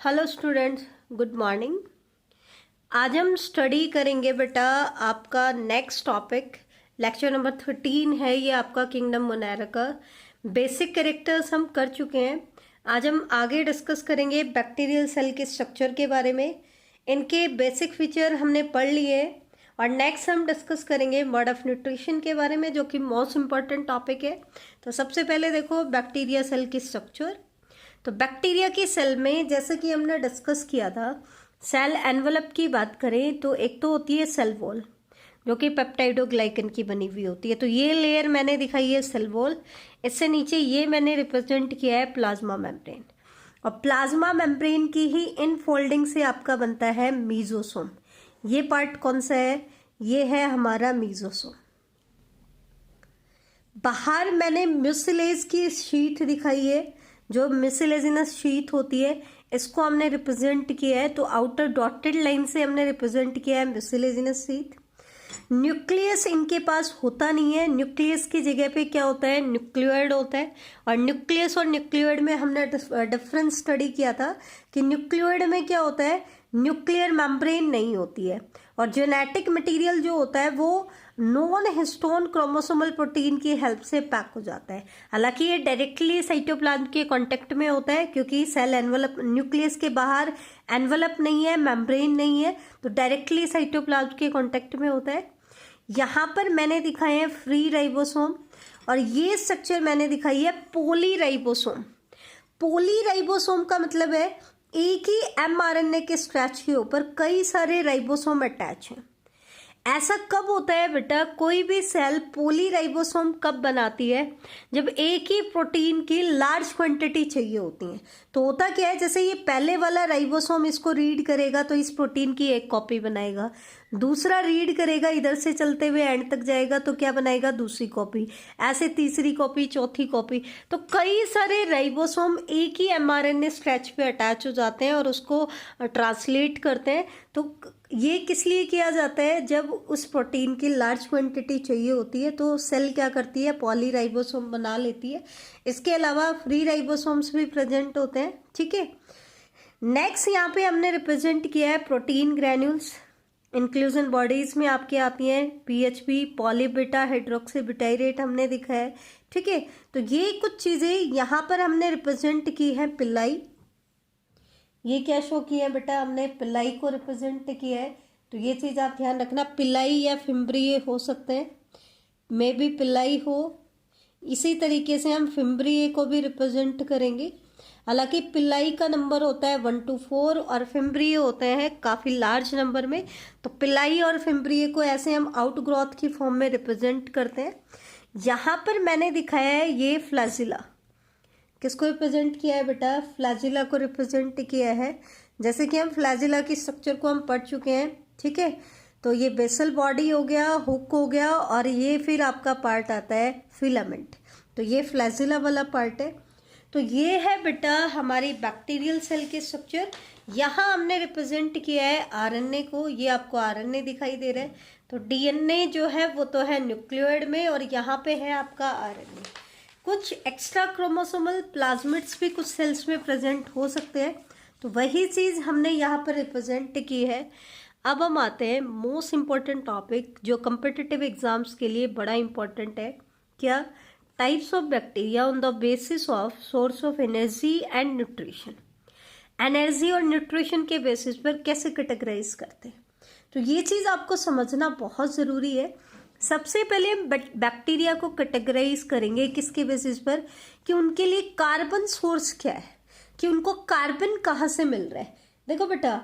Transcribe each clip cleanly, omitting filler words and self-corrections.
Hello students, good morning. आज हम study करेंगे बेटा आपका नेक्स्ट टॉपिक। लेक्चर नंबर 13 है ये आपका किंगडम मोनेरा का। बेसिक कैरेक्टर्स हम कर चुके हैं। आज हम आगे डिस्कस करेंगे बैक्टीरियल सेल के स्ट्रक्चर के बारे में। इनके बेसिक फीचर हमने पढ़ लिए हैं और नेक्स्ट हम डिस्कस करेंगे मोड ऑफ न्यूट्रिशन के बारे में, जो कि मोस्ट इंपॉर्टेंट टॉपिक है। तो सबसे पहले देखो बैक्टीरिया सेल की स्ट्रक्चर। तो बैक्टीरिया की सेल में जैसे कि हमने डिस्कस किया था, सेल एनवलप की बात करें तो एक तो होती है सेल वॉल, जो कि पेप्टाइडोग्लाइकन की बनी हुई होती है। तो ये लेयर मैंने दिखाई है सेल वॉल। इससे नीचे ये मैंने रिप्रेजेंट किया है प्लाज्मा मेम्ब्रेन, और प्लाज्मा मेम्ब्रेन की ही इनफोल्डिंग से आपका बनता है मीजोसोम। ये पार्ट कौन सा है? ये है हमारा मीजोसोम। बाहर मैंने म्यूसिलेज की शीट दिखाई है, जो म्यूसिलेजिनस शीट होती है, इसको हमने रिप्रेजेंट किया है। तो आउटर डॉटेड लाइन से हमने रिप्रेजेंट किया है म्यूसिलेजिनस शीट। न्यूक्लियस इनके पास होता नहीं है। न्यूक्लियस की जगह पे क्या होता है? न्यूक्लियोइड होता है। और न्यूक्लियस और न्यूक्लियोइड में हमने डिफरेंस स्टडी किया था कि न्यूक्लियोइड में क्या होता है, न्यूक्लियर मेम्ब्रेन नहीं होती है, और जेनेटिक मटेरियल जो होता है वो नॉन हिस्टोन क्रोमोसोमल प्रोटीन की हेल्प से पैक हो जाता है। हालांकि ये डायरेक्टली साइटोप्लाज्म के कांटेक्ट में होता है, क्योंकि सेल एनवलप, न्यूक्लियस के बाहर एनवलप नहीं है, मेम्ब्रेन नहीं है, तो डायरेक्टली साइटोप्लाज्म के कांटेक्ट में होता है। यहाँ पर मैंने दिखाए हैं फ्री राइबोसोम, और ये स्ट्रक्चर मैंने दिखाई है पोलीराइबोसोम। पोलीराइबोसोम का मतलब है एक ही एमआरएनए के स्ट्रेच के ऊपर कई सारे राइबोसोम अटैच हैं। ऐसा कब होता है बेटा? कोई भी सेल पोलीराइबोसोम कब बनाती है? जब एक ही प्रोटीन की लार्ज क्वांटिटी चाहिए होती है। तो होता क्या है, जैसे ये पहले वाला राइबोसोम इसको रीड करेगा तो इस प्रोटीन की एक कॉपी बनाएगा, दूसरा रीड करेगा, इधर से चलते हुए एंड तक जाएगा तो क्या बनाएगा? दूसरी कॉपी, ऐसे तीसरी कॉपी, चौथी कॉपी। तो कई सारे राइबोसोम एक ही एमआरएनए स्ट्रेच पे अटैच हो जाते हैं और उसको ट्रांसलेट करते हैं। तो ये किस लिए किया जाता है? जब उस प्रोटीन की लार्ज क्वांटिटी चाहिए होती है तो सेल क्या करती है? पॉलीराइबोसोम बना लेती है। इसके अलावा फ्री राइबोसोम्स भी प्रेजेंट होते हैं। ठीक है, नेक्स्ट यहाँ पे हमने रिप्रेजेंट किया है प्रोटीन ग्रैन्यूल्स। इंक्लूजन बॉडीज में आपके आती हैं पीएचपी, पॉलीबीटा हाइड्रोक्सीब्यूटाइरेट हमने दिखा है। ठीक है, तो ये कुछ चीजें यहाँ पर हमने रिप्रेजेंट की है। पिल्लाई, ये क्या शो किया है बेटा? हमने पिल्लाई को रिप्रेजेंट किया है। तो ये चीज आप ध्यान रखना, पिल्लाई या फिम्ब्रिये हो सकते हैं, मे भी पिल्लाई हो। इसी तरीके से हम फिम्ब्रिये को भी रिप्रेजेंट करेंगे। हालांकि पिल्लाई का नंबर होता है 1 to 4 और फिम्ब्रिये होते हैं काफी लार्ज नंबर में। तो पिल्लाई और फिम्ब्रिये को ऐसे हम आउट ग्रोथ की फॉर्म में रिप्रेजेंट करते हैं। यहाँ पर मैंने दिखाया है ये फ्लैजिला। किसको रिप्रेजेंट किया है बेटा? फ्लैजिला को रिप्रेजेंट किया है। जैसे कि हम फ्लैजिला की स्ट्रक्चर को हम पढ़ चुके हैं। ठीक है, तो ये बेसल बॉडी हो गया, हुक हो गया, और ये फिर आपका पार्ट आता है फिलामेंट। तो ये फ्लैजिला वाला पार्ट है। तो ये है बेटा हमारी बैक्टीरियल सेल की स्ट्रक्चर। यहाँ हमने रिप्रेजेंट किया है आरएनए को। ये आपको आरएनए दिखाई दे रहा है। तो डीएनए जो है वो तो है न्यूक्लियोइड में, और यहाँ पे है आपका आरएनए। कुछ एक्स्ट्रा क्रोमोसोमल प्लाज्मिड्स भी कुछ सेल्स में प्रेजेंट हो सकते हैं। तो वही चीज हमने यहाँ पर रिप्रेजेंट की है। अब हम आते हैं मोस्ट इंपॉर्टेंट टॉपिक, जो कम्पिटिटिव एग्जाम्स के लिए बड़ा इंपॉर्टेंट है। क्या? Types of bacteria on the basis of source of energy and nutrition. Energy और न्यूट्रिशन के बेसिस पर कैसे कैटेगराइज करते हैं, तो ये चीज आपको समझना बहुत जरूरी है। सबसे पहले हम बैक्टीरिया को कैटेगराइज करेंगे किसके बेसिस पर? कि उनके लिए कार्बन सोर्स क्या है, कि उनको कार्बन कहाँ से मिल रहा है। देखो बेटा,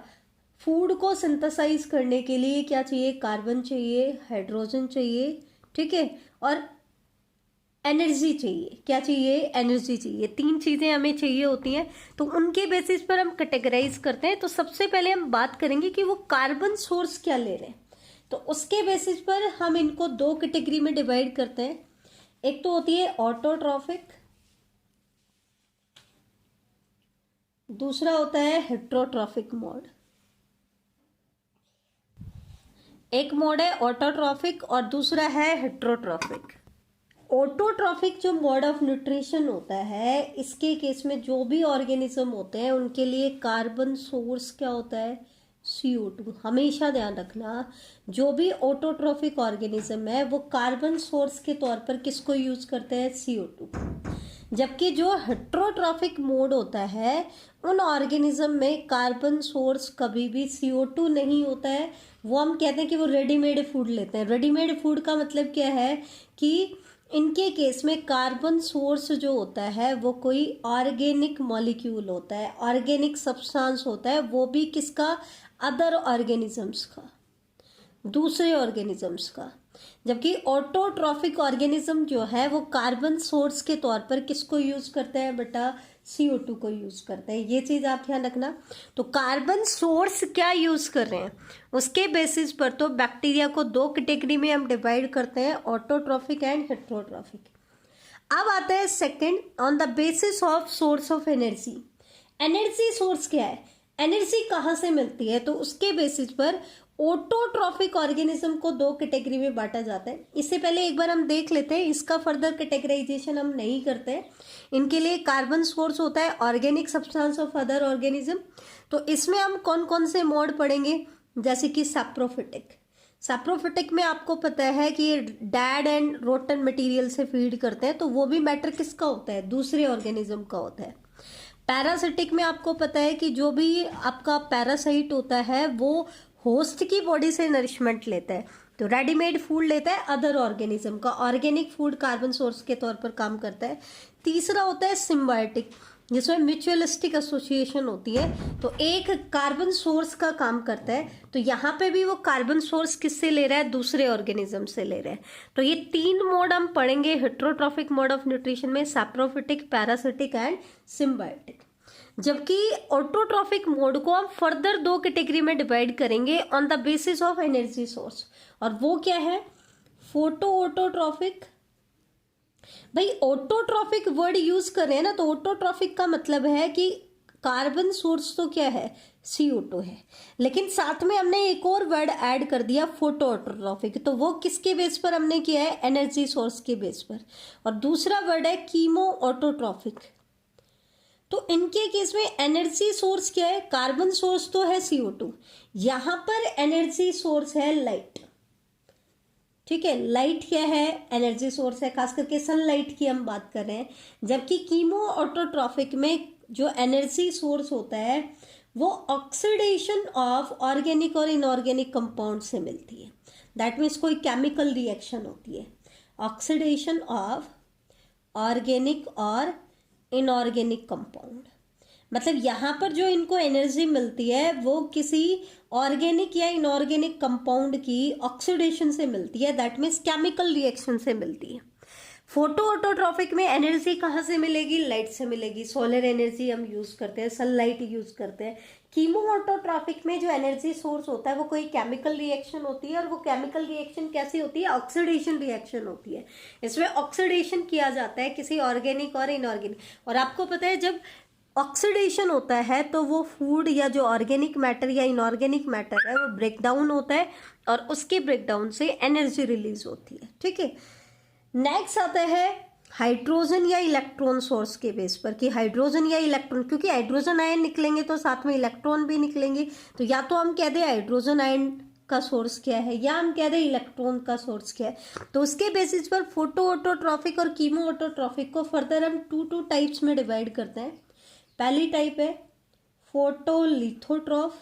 फूड को सिंथेसाइज करने के लिए क्या चाहिए? कार्बन चाहिए, हाइड्रोजन चाहिए, ठीक है, और एनर्जी चाहिए। क्या चाहिए? एनर्जी चाहिए। तीन चीजें हमें चाहिए होती हैं। तो उनके बेसिस पर हम कैटेगराइज करते हैं। तो सबसे पहले हम बात करेंगे कि वो कार्बन सोर्स क्या ले रहे हैं। तो उसके बेसिस पर हम इनको दो कैटेगरी में डिवाइड करते हैं। एक तो होती है ऑटोट्रॉफिक, दूसरा होता है हेट्रोट्रॉफिक मोड। एक मोड है ऑटोट्रॉफिक और दूसरा है हेट्रोट्रॉफिक। ऑटोट्रॉफिक जो मोड ऑफ न्यूट्रिशन होता है, इसके केस में जो भी ऑर्गेनिज्म होते हैं उनके लिए कार्बन सोर्स क्या होता है, CO2। हमेशा ध्यान रखना, जो भी ऑटोट्रॉफिक ऑर्गेनिज्म है वो कार्बन सोर्स के तौर पर किसको यूज करते हैं, CO2। जबकि जो हेट्रोट्रॉफिक मोड होता है उन ऑर्गेनिज्म में कार्बन सोर्स कभी भी CO2 नहीं होता है। वो हम कहते हैं कि वो रेडीमेड फूड लेते हैं। रेडीमेड फूड का मतलब क्या है कि इनके केस में कार्बन सोर्स जो होता है वो कोई ऑर्गेनिक मॉलिक्यूल होता है, ऑर्गेनिक सब्सटेंस होता है, वो भी किसका, अदर ऑर्गेनिजम्स का, दूसरे ऑर्गेनिजम्स का। जबकि ऑटोट्रॉफिक ऑर्गेनिज्म जो है वो कार्बन सोर्स के तौर पर किसको यूज करते हैं बेटा, CO2 को यूज करते हैं। ये चीज आप ध्यान रखना। तो कार्बन सोर्स क्या यूज कर रहे हैं उसके बेसिस पर तो बैक्टीरिया को दो कैटेगरी में हम डिवाइड करते हैं, ऑटोट्रॉफिक एंड हेट्रोट्रॉफिक। अब आता है second, on the basis of source of energy. Energy source क्या है, एनर्जी कहाँ से मिलती है, तो उसके बेसिस पर ऑटोट्रॉफिक ऑर्गेनिज्म को दो कैटेगरी में बांटा जाता है। इससे पहले एक बार हम देख लेते हैं, इसका फर्दर कैटेगराइजेशन हम नहीं करते हैं। इनके लिए कार्बन सोर्स होता है organic substance of other organism. तो इसमें हम कौन कौन से मोड पढ़ेंगे, जैसे कि सैप्रोफिटिक। सैप्रोफिटिक में आपको पता है कि ये डेड एंड रोटन मटेरियल से फीड करते हैं, तो वो भी मैटर किसका होता है, दूसरे ऑर्गेनिज्म का होता है। पैरासिटिक में आपको पता है कि जो भी आपका पैरासाइट होता है वो होस्ट की बॉडी से नरिशमेंट लेता है, तो रेडीमेड फूड लेता है अदर ऑर्गेनिज्म का। ऑर्गेनिक फूड कार्बन सोर्स के तौर पर काम करता है। तीसरा होता है सिम्बायोटिक, जिसमें म्यूचुअलिस्टिक एसोसिएशन होती है, तो एक कार्बन सोर्स का काम करता है। तो यहाँ पे भी वो कार्बन सोर्स किससे ले रहा है, दूसरे ऑर्गेनिज्म से ले रहा है। तो ये तीन मोड हम पढ़ेंगे हेट्रोट्रॉफिक मोड ऑफ न्यूट्रिशन में, सैप्रोफिटिक, पैरासिटिक एंड सिम्बायोटिक। जबकि ऑटोट्रॉफिक मोड को हम फर्दर दो कैटेगरी में डिवाइड करेंगे on the basis of energy source, और वो क्या है, फोटो ऑटोट्रॉफिक। भाई ऑटोट्रॉफिक वर्ड यूज कर रहे हैं ना, तो ऑटोट्रॉफिक का मतलब है कि कार्बन सोर्स तो क्या है, CO2 है, लेकिन साथ में हमने एक और वर्ड ऐड कर दिया फोटो ऑटोट्रॉफिक। तो वो किसके बेस पर हमने किया है, एनर्जी सोर्स के बेस पर। और दूसरा वर्ड है कीमो ऑटोट्रॉफिक। तो इनके केस में एनर्जी सोर्स क्या है, कार्बन सोर्स तो है CO2, यहां पर एनर्जी सोर्स है लाइट। ठीक है, लाइट क्या है, एनर्जी सोर्स है, खास करके सनलाइट की हम बात कर रहे हैं। जबकि कीमो ऑटोट्रॉफिक में जो एनर्जी सोर्स होता है वो ऑक्सीडेशन ऑफ ऑर्गेनिक और इनऑर्गेनिक कंपाउंड से मिलती है। दैट मीन्स कोई केमिकल रिएक्शन होती है, ऑक्सीडेशन ऑफ ऑर्गेनिक और इनऑर्गेनिक कंपाउंड। मतलब यहाँ पर जो इनको एनर्जी मिलती है वो किसी ऑर्गेनिक या इनऑर्गेनिक कंपाउंड की ऑक्सीडेशन से मिलती है, दैट मीन्स केमिकल रिएक्शन से मिलती है। फोटो ऑटोट्रॉफिक में एनर्जी कहाँ से मिलेगी, लाइट से मिलेगी। सोलर एनर्जी हम यूज करते हैं, सनलाइट यूज करते हैं। कीमो ऑटोट्रॉफिक में जो एनर्जी सोर्स होता है वो कोई केमिकल रिएक्शन होती है, और वो केमिकल रिएक्शन कैसी होती है, ऑक्सीडेशन रिएक्शन होती है। इसमें ऑक्सीडेशन किया जाता है किसी ऑर्गेनिक और इनऑर्गेनिक। और आपको पता है जब ऑक्सीडेशन होता है तो वो फूड या जो ऑर्गेनिक मैटर या इनऑर्गेनिक मैटर है वो ब्रेक डाउन होता है, और उसके ब्रेक डाउन से एनर्जी रिलीज होती है। ठीक है, नेक्स्ट आता है हाइड्रोजन या इलेक्ट्रॉन सोर्स के बेस पर, कि हाइड्रोजन या इलेक्ट्रॉन, क्योंकि हाइड्रोजन आयन निकलेंगे तो साथ में इलेक्ट्रॉन भी निकलेंगे। तो या तो हम कह दें हाइड्रोजन आयन का सोर्स क्या है, या हम कह दें इलेक्ट्रॉन का सोर्स क्या है। तो उसके बेसिस पर फोटो ऑटोट्रॉफिक और कीमो ऑटोट्रॉफिक को फर्दर हम टू टाइप्स में डिवाइड करते हैं। पहली टाइप है फोटोलिथोट्रॉफ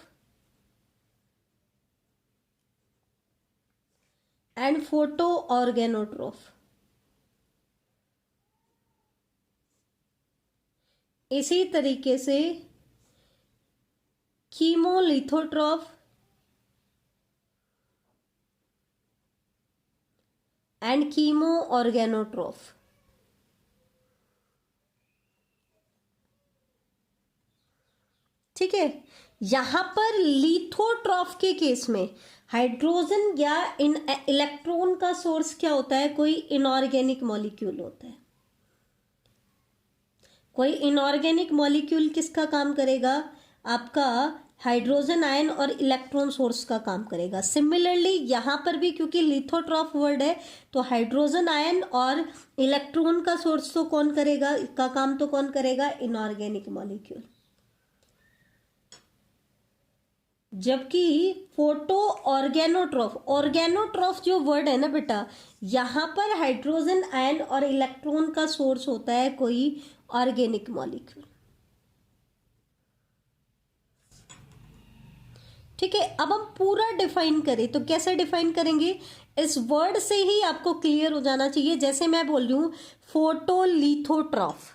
एंड फोटो ऑर्गेनोट्रॉफ। इसी तरीके से कीमोलिथोट्रॉफ एंड कीमो ऑर्गेनोट्रॉफ। ठीक है, यहां पर लिथोट्रॉफ के केस में हाइड्रोजन या इलेक्ट्रॉन का सोर्स क्या होता है, कोई इनऑर्गेनिक मॉलिक्यूल होता है। कोई इनऑर्गेनिक मॉलिक्यूल किसका काम करेगा, आपका हाइड्रोजन आयन और इलेक्ट्रॉन सोर्स का काम करेगा। सिमिलरली यहाँ पर भी क्योंकि लिथोट्रॉफ वर्ड है तो हाइड्रोजन आयन और इलेक्ट्रॉन का सोर्स तो कौन करेगा, इसका काम तो कौन करेगा, इनऑर्गेनिक मॉलिक्यूल। जबकि फोटो ऑर्गेनोट्रॉफ, ऑर्गेनोट्रॉफ जो वर्ड है ना बेटा, यहाँ पर हाइड्रोजन आयन और इलेक्ट्रॉन का सोर्स होता है कोई ऑर्गेनिक मॉलिक्यूल। ठीक है, अब हम पूरा डिफाइन करें तो कैसे डिफाइन करेंगे, इस वर्ड से ही आपको क्लियर हो जाना चाहिए। जैसे मैं बोल रही हूँ फोटोलिथोट्रॉफ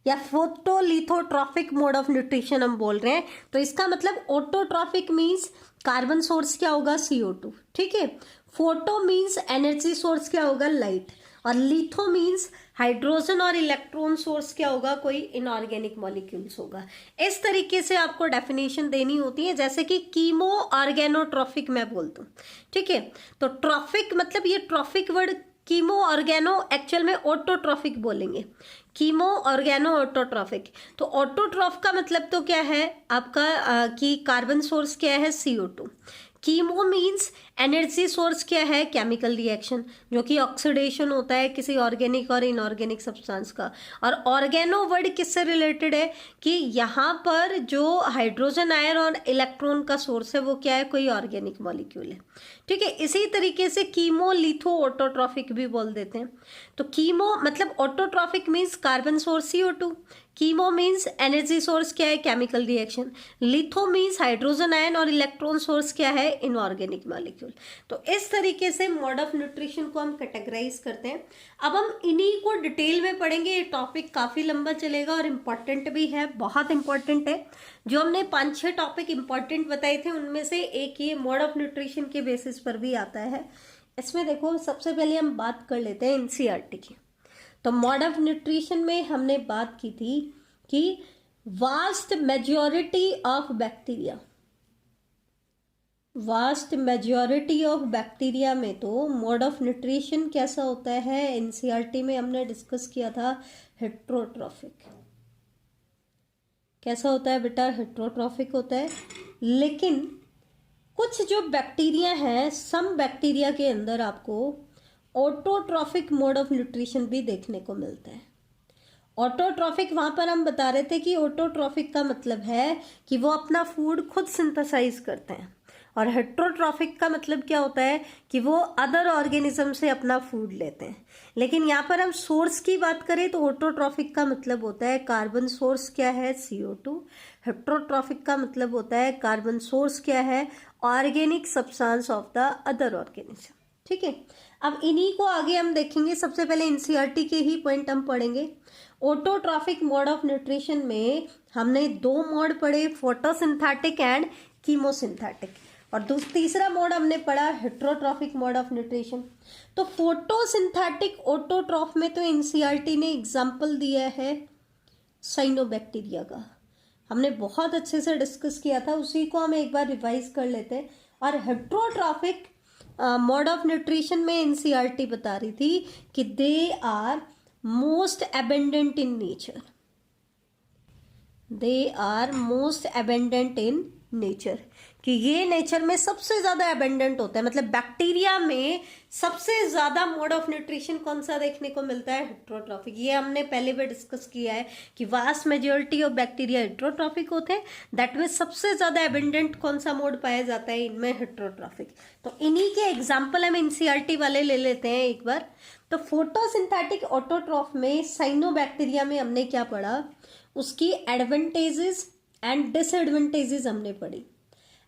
या फोटोलिथोट्रॉफिक मोड ऑफ न्यूट्रिशन हम बोल रहे हैं, तो इसका मतलब ऑटोट्रॉफिक मीन्स कार्बन सोर्स क्या होगा, CO2। ठीक है, फोटो मीन्स एनर्जी सोर्स क्या होगा, लाइट, और लिथो मीन्स हाइड्रोजन और इलेक्ट्रॉन सोर्स क्या होगा, कोई इनऑर्गेनिक मॉलिक्यूल्स होगा। इस तरीके से आपको डेफिनेशन देनी होती है, जैसे कि कीमो ऑर्गेनोट्रॉफिक मैं बोलता हूँ। ठीक है, तो ट्रॉफिक मतलब ये trophic word, chemo organo actual में ऑटोट्रॉफिक बोलेंगे, कीमो ऑर्गेनो ऑटोट्रॉफिक। तो ऑटोट्रॉफ का मतलब तो क्या है आपका कि कार्बन सोर्स क्या है, CO2। Chemo means energy source क्या है, केमिकल रिएक्शन, जो कि ऑक्सीडेशन होता है किसी ऑर्गेनिक और इनऑर्गेनिक सब्सटेंस का। और ऑर्गेनो वर्ड किससे रिलेटेड है कि यहाँ पर जो हाइड्रोजन आयन और इलेक्ट्रॉन का सोर्स है वो क्या है, कोई ऑर्गेनिक मॉलिक्यूल है। ठीक है, इसी तरीके से कीमो लिथो ऑटोट्रॉफिक भी बोल देते हैं। तो कीमो मतलब autotrophic means carbon source CO2, chemo means energy source क्या है, chemical reaction, litho means hydrogen ion और इलेक्ट्रॉन सोर्स क्या है, इनऑर्गेनिक मॉलिक्यूल। तो इस तरीके से मोड ऑफ न्यूट्रिशन को हम कैटेगराइज करते हैं। अब हम इन्हीं को डिटेल में पढ़ेंगे, ये टॉपिक काफ़ी लंबा चलेगा और इम्पॉर्टेंट भी है, बहुत इंपॉर्टेंट है। जो हमने 5-6 टॉपिक इंपॉर्टेंट बताए थे उनमें से एक ये मोड ऑफ न्यूट्रिशन के बेसिस पर भी आता है। इसमें देखो सबसे पहले हम बात कर लेते हैं NCERT की। तो मोड ऑफ न्यूट्रिशन में हमने बात की थी कि वास्ट मेजॉरिटी ऑफ बैक्टीरिया में तो मोड ऑफ न्यूट्रिशन कैसा होता है, NCERT में हमने डिस्कस किया था हेट्रोट्रॉफिक। कैसा होता है बेटा, हेट्रोट्रॉफिक होता है। लेकिन कुछ जो बैक्टीरिया हैं, सम बैक्टीरिया के अंदर आपको ऑटोट्रॉफिक मोड ऑफ न्यूट्रिशन भी देखने को मिलता है। ऑटोट्रॉफिक वहां पर हम बता रहे थे कि ऑटोट्रॉफिक का मतलब है कि वो अपना फूड खुद सिंथेसाइज करते हैं, और हेट्रोट्रॉफिक का मतलब क्या होता है कि वो अदर ऑर्गेनिज्म से अपना फूड लेते हैं। लेकिन यहाँ पर हम सोर्स की बात करें तो ऑटोट्रॉफिक का मतलब होता है कार्बन सोर्स क्या है, CO2। हेट्रोट्रॉफिक का मतलब होता है कार्बन सोर्स क्या है, organic substance of the other organism. ठीक है, अब इन्हीं को आगे हम देखेंगे। सबसे पहले NCERT के ही पॉइंट हम पढ़ेंगे। ऑटोट्रॉफिक मोड ऑफ न्यूट्रिशन में हमने 2 मोड पढ़े, फोटोसिंथेटिक एंड कीमोसिंथेटिक, और तीसरा मोड हमने पढ़ा हेट्रोट्रॉफिक मोड ऑफ न्यूट्रिशन। तो फोटोसिंथेटिक ऑटोट्रॉफ में तो NCERT ने एग्जाम्पल दिया है साइनोबैक्टीरिया का, हमने बहुत अच्छे से डिस्कस किया था, उसी को हम एक बार रिवाइज कर लेते हैं। और हेट्रोट्रॉफिक मोड ऑफ न्यूट्रिशन में NCERT बता रही थी कि they are most abundant in nature, कि ये नेचर में सबसे ज्यादा एबेंडेंट होता है। मतलब बैक्टीरिया में सबसे ज्यादा मोड ऑफ न्यूट्रिशन कौन सा देखने को मिलता है, हेट्रोट्रॉफिक। ये हमने पहले भी डिस्कस किया है कि vast majority of bacteria heterotrophic होते हैं, दैट में सबसे ज्यादा एबेंडेंट कौन सा मोड पाया जाता है, इनमें हेट्रोट्रॉफिक। तो इन्हीं के एग्जाम्पल हम NCERT वाले ले लेते हैं एक बार। तो फोटोसिंथेटिक ऑटोट्रॉफ में साइनोबैक्टीरिया में हमने क्या पढ़ा, उसकी एडवांटेजेस एंड डिसएडवांटेजेस हमने पढ़ी।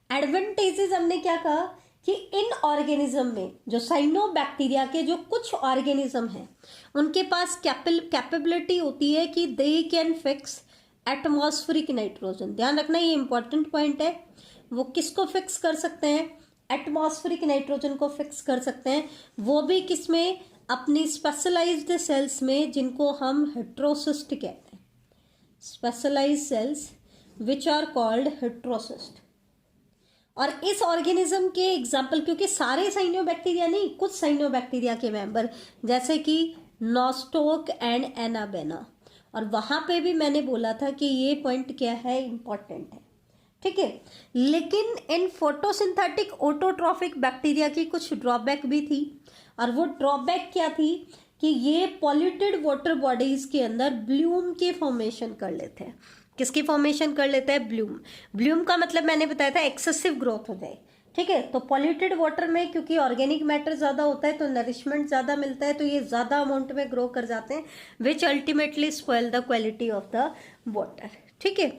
एडवांटेजेस हमने क्या कहा कि इन ऑर्गेनिज्म में जो साइनोबैक्टीरिया के जो कुछ ऑर्गेनिज्म हैं उनके पास कैपेबिलिटी होती है कि they can fix atmospheric nitrogen. ध्यान रखना, ये इंपॉर्टेंट पॉइंट है। वो किसको फिक्स कर सकते हैं, एटमॉस्फेरिक नाइट्रोजन को फिक्स कर सकते हैं, वो भी किसमें, अपनी स्पेशलाइज्ड सेल्स में, जिनको हम हेट्रोसिस्ट कहते हैं, specialised cells which are called heterocyst. और इस ऑर्गेनिज्म के एग्जाम्पल, क्योंकि सारे साइनोबैक्टीरिया नहीं, कुछ साइनोबैक्टीरिया के मेंबर जैसे कि नॉस्टोक एंड एनाबेना, और वहां पे भी मैंने बोला था कि ये पॉइंट क्या है, इंपॉर्टेंट है। ठीक है। लेकिन इन फोटोसिंथेटिक ऑटोट्रॉफिक बैक्टीरिया की कुछ ड्रॉबैक भी थी, और वो ड्रॉबैक क्या थी कि ये पॉल्यूटेड वाटर बॉडीज के अंदर ब्लूम के फॉर्मेशन कर लेते हैं। किसकी फॉर्मेशन कर लेते हैं? ब्लूम। ब्लूम का मतलब मैंने बताया था एक्सेसिव ग्रोथ हो जाए, ठीक है। तो पॉल्यूटेड वाटर में क्योंकि ऑर्गेनिक मैटर ज्यादा होता है तो नरिशमेंट ज्यादा मिलता है, तो ये ज्यादा अमाउंट में ग्रो कर जाते हैं, which ultimately spoil the quality of the water, ठीक है।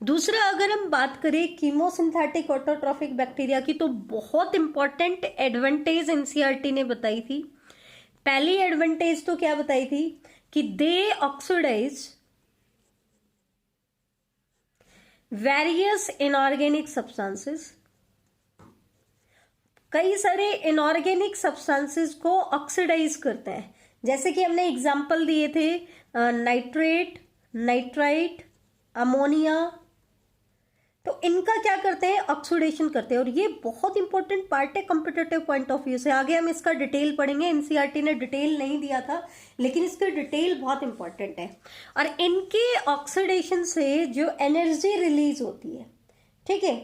दूसरा, अगर हम बात करें कीमोसिंथेटिक ऑटोट्रॉफिक बैक्टीरिया की, तो बहुत इंपॉर्टेंट एडवांटेज एनसीईआरटी ने बताई थी। पहली एडवांटेज तो क्या बताई थी कि दे ऑक्सीडाइज वेरियस इनऑर्गेनिक सब्सटेंसेस, कई सारे इनऑर्गेनिक सब्सटेंसेस को ऑक्सीडाइज करते हैं। जैसे कि हमने एग्जाम्पल दिए थे नाइट्रेट, नाइट्राइट, अमोनिया, तो इनका क्या करते हैं? ऑक्सीडेशन करते हैं। और ये बहुत इंपॉर्टेंट पार्ट है कॉम्पिटिटिव पॉइंट ऑफ व्यू से। आगे हम इसका डिटेल पढ़ेंगे, एनसीईआरटी ने डिटेल नहीं दिया था लेकिन इसका डिटेल बहुत इंपॉर्टेंट है। और इनके ऑक्सीडेशन से जो एनर्जी रिलीज होती है, ठीक है,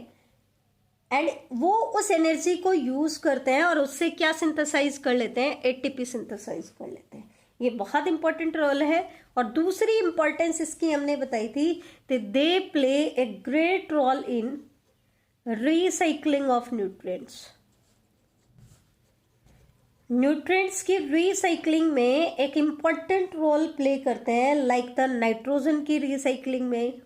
एंड वो उस एनर्जी को यूज करते हैं और उससे क्या सिंथेसाइज कर लेते हैं? एटीपी सिंथेसाइज कर लेते हैं। ये बहुत इंपॉर्टेंट रोल है। और दूसरी इंपॉर्टेंस इसकी हमने बताई थी कि they play a great role in recycling of nutrients. Nutrients की रिसाइकलिंग में एक इंपॉर्टेंट रोल प्ले करते हैं, लाइक द नाइट्रोजन की रिसाइकलिंग में,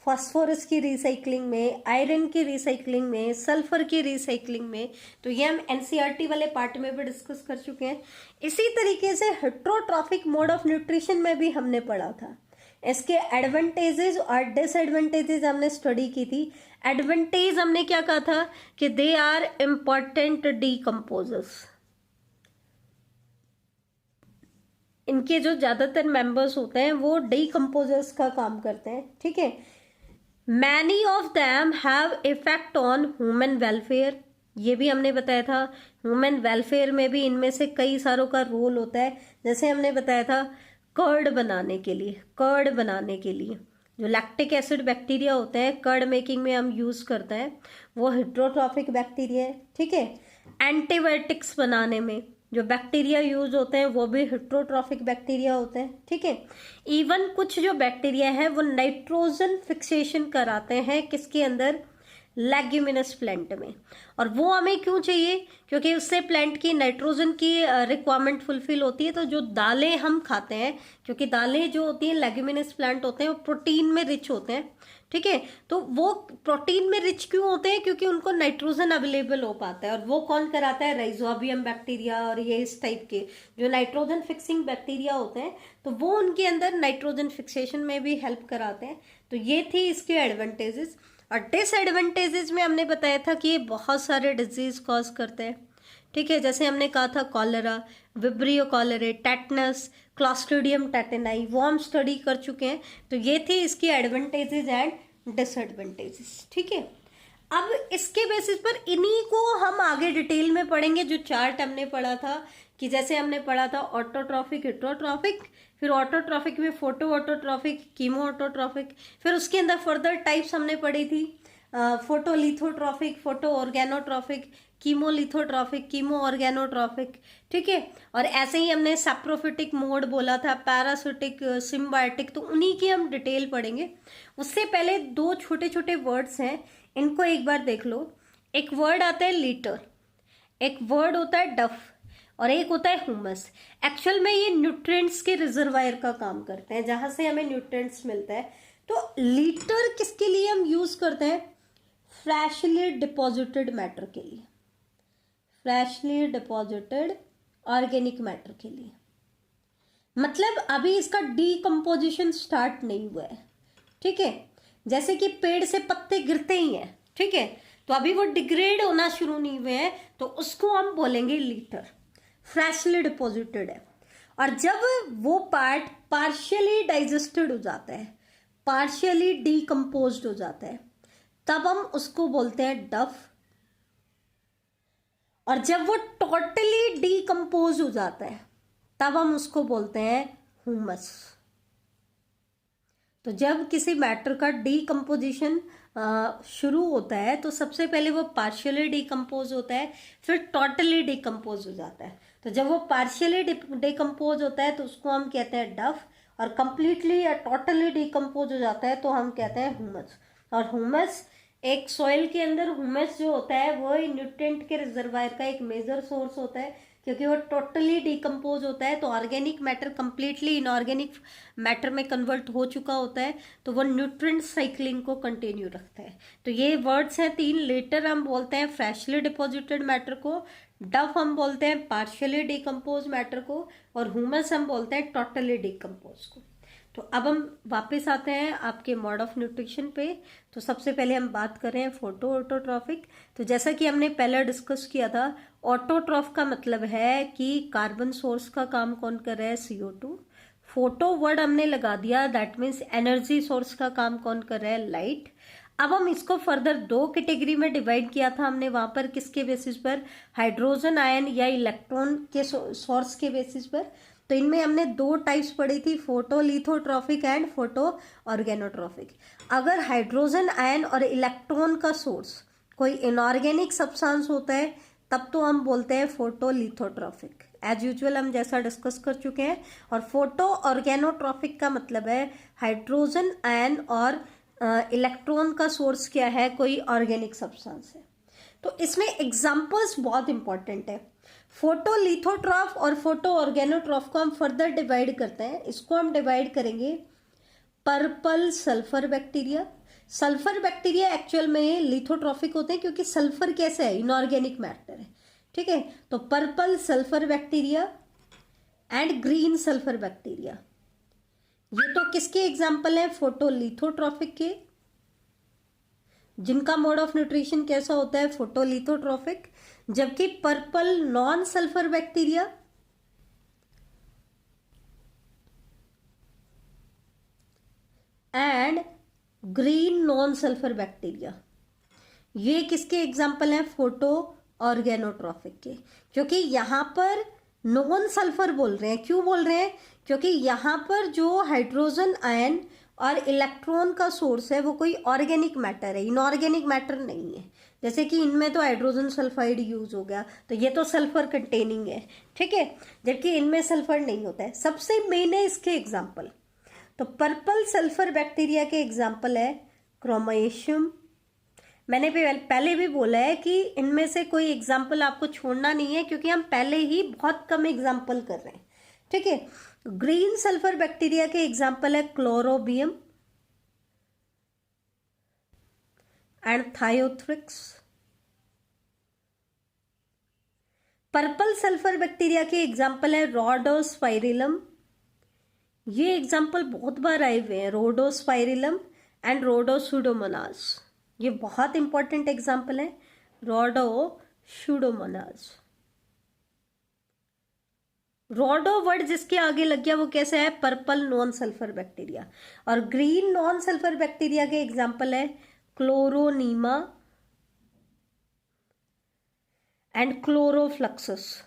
फास्फोरस की रिसाइकलिंग में, आयरन की रिसाइकलिंग में, सल्फर की रिसाइकलिंग में। तो ये हम एनसीईआरटी वाले पार्ट में भी डिस्कस कर चुके हैं। इसी तरीके से हेट्रोट्रॉफिक मोड ऑफ न्यूट्रिशन में भी हमने पढ़ा था। इसके एडवांटेजेस और डिसएडवांटेजेस हमने स्टडी की थी। एडवांटेज हमने क्या कहा था कि दे आर इंपॉर्टेंट डीकम्पोजर्स। इनके जो ज्यादातर मेंबर्स होते हैं वो डीकम्पोजर्स का काम करते हैं, ठीक है। Many of them have effect on human welfare, ये भी हमने बताया था। ह्यूमन वेलफेयर में भी इनमें से कई सारों का रोल होता है। जैसे हमने बताया था कर्ड बनाने के लिए जो लैक्टिक एसिड बैक्टीरिया होते हैं कर्ड मेकिंग में हम यूज करते हैं, वो हेट्रोट्रॉफिक बैक्टीरिया है, ठीक है। एंटीबायोटिक्स बनाने में जो बैक्टीरिया यूज होते हैं वो भी हेट्रोट्रॉफिक बैक्टीरिया होते हैं, ठीक है। इवन कुछ जो बैक्टीरिया है वो नाइट्रोजन फिक्सेशन कराते हैं किसके अंदर? लेग्यूमिनस प्लांट में। और वो हमें क्यों चाहिए? क्योंकि उससे प्लांट की नाइट्रोजन की रिक्वायरमेंट फुलफिल होती है। तो जो दालें हम खाते हैं, क्योंकि दालें जो होती हैं लेग्यूमिनस प्लांट होते हैं, वो प्रोटीन में रिच होते हैं, ठीक है। तो वो प्रोटीन में रिच क्यों होते हैं? क्योंकि उनको नाइट्रोजन अवेलेबल हो पाता है। और वो कौन कराता है? राइजोबियम बैक्टीरिया और ये इस टाइप के जो नाइट्रोजन फिक्सिंग बैक्टीरिया होते हैं, तो वो उनके अंदर नाइट्रोजन फिक्सेशन में भी हेल्प कराते हैं। तो ये थी इसके एडवांटेजेस। और डिसएडवांटेजेस में हमने बताया था कि ये बहुत सारे डिजीज कॉज करते हैं, ठीक है। जैसे हमने कहा था cholera, vibrio cholerae, tetanus, clostridium tetani, वो हम स्टडी कर चुके हैं। तो ये थी इसकी एडवांटेजेस एंड डिसएडवांटेजेस, ठीक है। अब इसके बेसिस पर इन्हीं को हम आगे डिटेल में पढ़ेंगे। जो चार्ट हमने पढ़ा था कि जैसे हमने पढ़ा था ऑटोट्रॉफिक, हेट्रोट्रॉफिक, फिर ऑटोट्रॉफिक में फोटो ऑटोट्रॉफिक, कीमो ऑटोट्रॉफिक, फिर उसके अंदर फर्दर टाइप्स हमने पढ़ी थी, फोटोलिथोट्रॉफिक, फोटो ऑर्गेनोट्रॉफिक, कीमोलिथोट्रॉफिक, कीमो ऑर्गेनोट्रॉफिक, ठीक है। और ऐसे ही हमने सैप्रोफिटिक मोड बोला था, पैरासिटिक, सिम्बायोटिक, तो उन्हीं की हम डिटेल पढ़ेंगे। उससे पहले दो छोटे छोटे वर्ड्स हैं, इनको एक बार देख लो। एक वर्ड आता है लीटर, एक वर्ड होता है डफ, और एक होता है ह्यूमस। एक्चुअल में ये न्यूट्रिएंट्स के रिजर्वायर का काम करते हैं, जहां से हमें न्यूट्रिएंट्स मिलता है। तो लीटर किसके लिए हम यूज करते हैं? फ्रेशली डिपॉजिटेड मैटर के लिए, फ्रेशली डिपॉजिटेड ऑर्गेनिक मैटर के लिए। मतलब अभी इसका डीकम्पोजिशन स्टार्ट नहीं हुआ है, ठीक है। जैसे कि पेड़ से पत्ते गिरते ही हैं, ठीक है, तो अभी वो डिग्रेड होना शुरू नहीं हुए हैं, तो उसको हम बोलेंगे लीटर, फ्रेशली डिपॉजिटेड है। और जब वो पार्ट पार्शियली डाइजेस्टेड हो जाता है, पार्शियली डीकम्पोज्ड हो जाता है, तब हम उसको बोलते हैं डफ। और जब वो टोटली डीकम्पोज हो जाता है तब हम उसको बोलते हैं ह्यूमस। तो जब किसी मैटर का डीकम्पोजिशन शुरू होता है तो सबसे पहले वो पार्शियली डिकम्पोज होता है, फिर टोटली डिकम्पोज हो जाता है। तो जब वो पार्शियली डिकम्पोज होता है तो उसको हम कहते हैं डफ, और कंप्लीटली या टोटली डिकम्पोज हो जाता है तो हम कहते हैं ह्यूमस। और ह्यूमस, एक सॉइल के अंदर ह्यूमस जो होता है वो न्यूट्रिएंट के रिजर्वायर का एक मेजर सोर्स होता है, क्योंकि वो टोटली डिकम्पोज होता है तो organic matter completely inorganic matter में कन्वर्ट हो चुका होता है, तो वो न्यूट्रिएंट साइक्लिंग को कंटिन्यू रखता है। तो ये वर्ड्स हैं तीन। लेटर हम बोलते हैं फ्रेशली डिपॉजिटेड मैटर को, डफ हम बोलते हैं पार्शियली डिकम्पोज मैटर को, और ह्यूमस हम बोलते हैं टोटली डिकम्पोज को। तो अब हम वापस आते हैं आपके मोड ऑफ न्यूट्रिशन पे। तो सबसे पहले हम बात कर रहे हैं फोटो ऑटोट्रॉफिक। तो जैसा कि हमने पहले डिस्कस किया था, ऑटोट्रॉफ का मतलब है कि कार्बन सोर्स का काम कौन कर रहा है, CO2। फोटो वर्ड हमने लगा दिया, दैट मीन्स एनर्जी सोर्स का काम कौन कर रहा है, लाइट। अब हम इसको फर्दर दो कैटेगरी में डिवाइड किया था हमने, वहां पर किसके बेसिस पर, हाइड्रोजन आयन या इलेक्ट्रॉन के सोर्स के बेसिस पर। तो इनमें हमने दो टाइप्स पढ़ी थी, फोटोलिथोट्रॉफिक एंड फोटो ऑर्गेनोट्रॉफिक। अगर हाइड्रोजन आयन और इलेक्ट्रॉन का सोर्स कोई इनऑर्गेनिक सब्सटेंस होता है तब तो हम बोलते हैं फोटोलिथोट्रॉफिक, एज यूजुअल हम जैसा डिस्कस कर चुके हैं। और फोटो ऑर्गेनोट्रॉफिक का मतलब है हाइड्रोजन आयन और इलेक्ट्रॉन का सोर्स क्या है, कोई ऑर्गेनिक सब्सटेंस है। तो इसमें एग्जांपल्स बहुत इंपॉर्टेंट है। फोटोलिथोट्रॉफ और फोटो ऑर्गेनोट्रॉफ को हम फर्दर डिवाइड करते हैं। इसको हम डिवाइड करेंगे purple sulphur bacteria. Sulphur bacteria actual में लिथोट्रॉफिक होते हैं क्योंकि सल्फर कैसे है, इनऑर्गेनिक मैटर है, ठीक है। तो purple sulphur bacteria and green sulphur bacteria, ये तो किसके एग्जाम्पल है, फोटोलिथोट्रॉफिक के, जिनका मोड ऑफ न्यूट्रिशन कैसा होता है, फोटोलिथोट्रॉफिक। जबकि purple non sulphur bacteria and green non sulphur bacteria, ये किसके एग्जाम्पल हैं, फोटो ऑर्गेनोट्रॉफिक के। क्योंकि यहां पर नॉन सल्फर बोल रहे हैं, क्यों बोल रहे हैं, क्योंकि यहां पर जो हाइड्रोजन आयन और इलेक्ट्रॉन का सोर्स है वो कोई ऑर्गेनिक मैटर है, इनऑर्गेनिक मैटर नहीं है। जैसे कि इनमें तो हाइड्रोजन सल्फाइड यूज हो गया, तो ये तो सल्फर कंटेनिंग है, ठीक है, जबकि इनमें सल्फर नहीं होता है। सबसे मेन है इसके एग्जाम्पल, तो पर्पल सल्फर बैक्टीरिया के एग्जाम्पल है क्रोमाइशियम। मैंने पहले भी बोला है कि इनमें से कोई एग्जाम्पल आपको छोड़ना नहीं है, क्योंकि हम पहले ही बहुत कम एग्जाम्पल कर रहे हैं, ठीक है। ग्रीन सल्फर बैक्टीरिया के एग्जाम्पल है Chlorobium and थायोथ्रिक्स। Purple sulphur bacteria के एग्जाम्पल है रोडोस्पाइरिलम, ये एग्जाम्पल बहुत बार आए हुए हैं, रोडोस्पाइरिलम एंड रोडोसुडोमोनास, ये बहुत इंपॉर्टेंट एग्जाम्पल है, रोडोसुडोमोनास। रोडो वर्ड जिसके आगे लग गया वो कैसे है, पर्पल नॉन सल्फर बैक्टीरिया। और ग्रीन नॉन सल्फर बैक्टीरिया के एग्जाम्पल है क्लोरोनीमा एंड क्लोरोफ्लक्सस।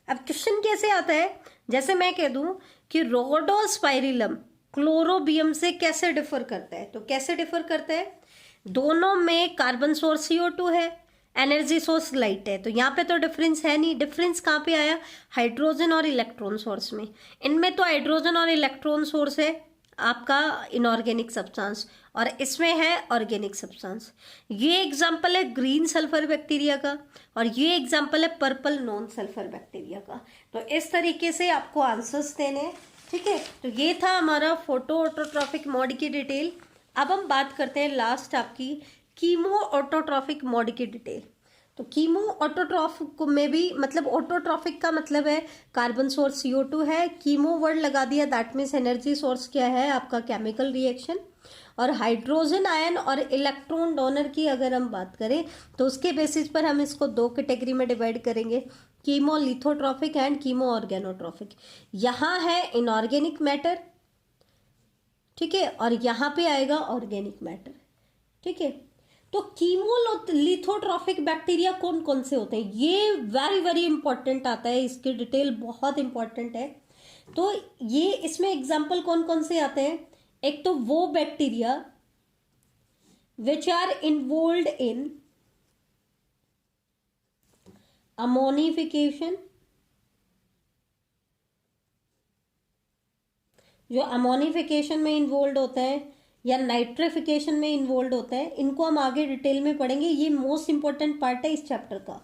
अब क्वेश्चन कैसे आता है, जैसे मैं कह दूं कि रोडोस्पाइरिलम क्लोरोबियम से कैसे डिफर करता है, तो कैसे डिफर करता है, दोनों में कार्बन सोर्स CO2 है, एनर्जी सोर्स लाइट है, तो यहाँ पे तो डिफरेंस है नहीं। डिफरेंस कहाँ पे आया, हाइड्रोजन और इलेक्ट्रॉन सोर्स में। इनमें तो हाइड्रोजन और इलेक्ट्रॉन सोर्स है आपका इनऑर्गेनिक सब्सटेंस, और इसमें है ऑर्गेनिक सब्सटेंस। ये एग्जाम्पल है ग्रीन सल्फर बैक्टीरिया का, और ये एग्जाम्पल है पर्पल नॉन सल्फर बैक्टीरिया का। तो इस तरीके से आपको आंसर्स देने, ठीक है। तो ये था हमारा फोटो ऑटोट्रॉफिक मोड की डिटेल। अब हम बात करते हैं लास्ट आपकी कीमो ऑटोट्रॉफिक मोड की डिटेल। तो कीमो ऑटोट्रॉफिक में भी, मतलब ऑटोट्रॉफिक का मतलब है कार्बन सोर्स CO2 है, कीमो वर्ड लगा दिया, दैट मीन्स एनर्जी सोर्स क्या है आपका, केमिकल रिएक्शन। और हाइड्रोजन आयन और इलेक्ट्रॉन डोनर की अगर हम बात करें तो उसके बेसिस पर हम इसको दो कैटेगरी में डिवाइड करेंगे, कीमो लिथोट्रॉफिक एंड कीमो ऑर्गेनोट्रॉफिक। यहाँ है इनऑर्गेनिक मैटर, ठीक है, और यहाँ पे आएगा ऑर्गेनिक मैटर, ठीक है। तो कीमोलिथोट्रॉफिक बैक्टीरिया कौन कौन से होते हैं, ये वेरी वेरी इंपॉर्टेंट आता है, इसकी डिटेल बहुत इंपॉर्टेंट है। तो ये इसमें एग्जाम्पल कौन कौन से आते हैं, एक तो वो bacteria which are involved in ammonification, जो अमोनिफिकेशन में इन्वॉल्व होते हैं या नाइट्रिफिकेशन में इन्वॉल्व होते हैं, इनको हम आगे डिटेल में पढ़ेंगे। ये मोस्ट इंपॉर्टेंट पार्ट है इस चैप्टर का।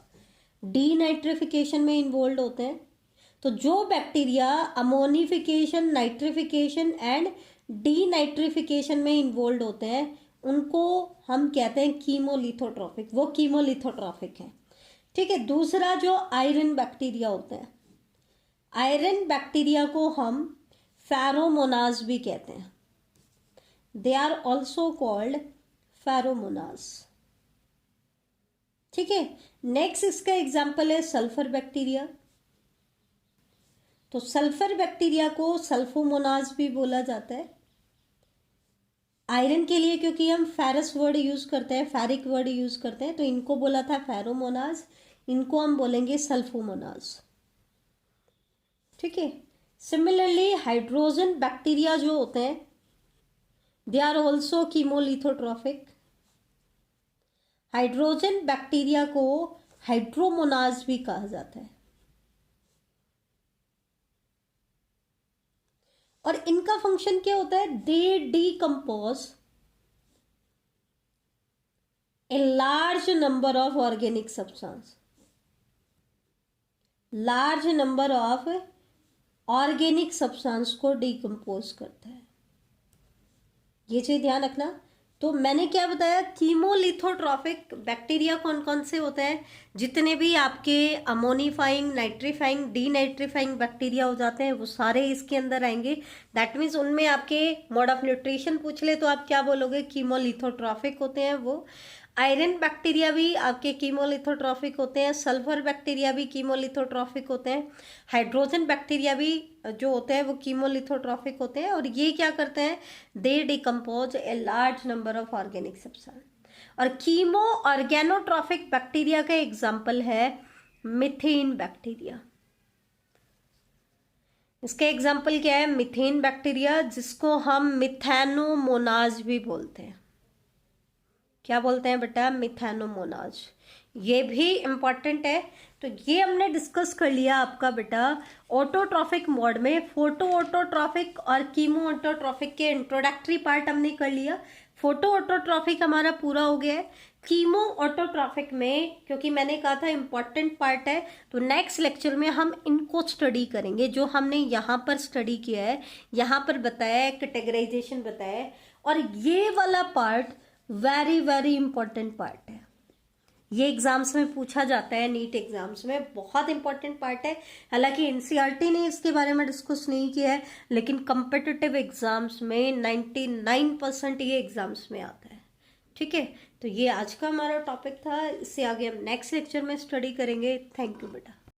डीनाइट्रिफिकेशन में इन्वॉल्व होते हैं। तो जो bacteria ammonification, nitrification and denitrification में इन्वॉल्व होते हैं उनको हम कहते हैं कीमोलिथोट्रॉफिक। वो कीमोलिथोट्रॉफिक है। ठीक है। दूसरा जो आयरन बैक्टीरिया होते हैं, आयरन बैक्टीरिया को हम फेरोमोनास भी कहते हैं। They are also called ferromonas. ठीक है। नेक्स्ट इसका एग्जाम्पल है सल्फर बैक्टीरिया। तो सल्फर बैक्टीरिया को सल्फोमोनास भी बोला जाता है। आयरन के लिए क्योंकि हम फेरस वर्ड यूज करते हैं, फेरिक वर्ड यूज करते हैं, तो इनको बोला था फेरोमोनास, इनको हम बोलेंगे सल्फोमोनास। ठीक है। सिमिलरली हाइड्रोजन बैक्टीरिया जो होते हैं they are also chemolithotrophic. Hydrogen bacteria को हाइड्रोमोनास भी कहा जाता है। और इनका फंक्शन क्या होता है? They decompose a large number of organic substance. Large number of organic substance को डीकम्पोज करता है। ये चीज ध्यान रखना। तो मैंने क्या बताया, कीमोलिथोट्रॉफिक बैक्टीरिया कौन कौन से होते हैं? जितने भी आपके अमोनिफाइंग, नाइट्रीफाइंग, डीनाइट्रीफाइंग बैक्टीरिया हो जाते हैं वो सारे इसके अंदर आएंगे। दैट मीन्स उनमें आपके मोड ऑफ न्यूट्रिशन पूछ ले तो आप क्या बोलोगे? कीमोलिथोट्रॉफिक होते हैं वो। आयरन बैक्टीरिया भी आपके कीमोलिथोट्रॉफिक होते हैं। सल्फर बैक्टीरिया भी कीमोलिथोट्रॉफिक होते हैं। हाइड्रोजन बैक्टीरिया भी जो होते हैं वो कीमोलिथोट्रॉफिक होते हैं। और ये क्या करते हैं? दे decompose A large number of organic substance. और कीमो ऑर्गेनोट्रॉफिक बैक्टीरिया का एग्जाम्पल है मिथेन बैक्टीरिया। इसका एग्जाम्पल क्या है? मिथेन बैक्टीरिया, जिसको हम मिथेनोमोनाज भी बोलते हैं। क्या बोलते हैं बेटा? मिथेनोमोनाज। ये भी इंपॉर्टेंट है। तो ये हमने डिस्कस कर लिया आपका बेटा ऑटोट्रॉफिक मोड में। फोटो ऑटोट्रॉफिक और कीमो ऑटोट्रॉफिक के इंट्रोडक्टरी पार्ट हमने कर लिया। फोटो ऑटोट्रॉफिक हमारा पूरा हो गया है। कीमो ऑटोट्रॉफिक में, क्योंकि मैंने कहा था इंपॉर्टेंट पार्ट है, तो नेक्स्ट लेक्चर में हम इनको स्टडी करेंगे। जो हमने यहाँ पर स्टडी किया है, यहाँ पर बताया है, कैटेगराइजेशन बताया है। और ये वाला part very very important part है। ये एग्जाम्स में पूछा जाता है, नीट एग्जाम्स में बहुत इंपॉर्टेंट पार्ट है। हालांकि एनसीईआरटी ने इसके बारे में डिस्कस नहीं किया है, लेकिन कॉम्पिटिटिव एग्जाम्स में 99% ये एग्जाम्स में आता है। ठीक है। तो ये आज का हमारा टॉपिक था। इससे आगे हम नेक्स्ट लेक्चर में स्टडी करेंगे। थैंक यू बेटा।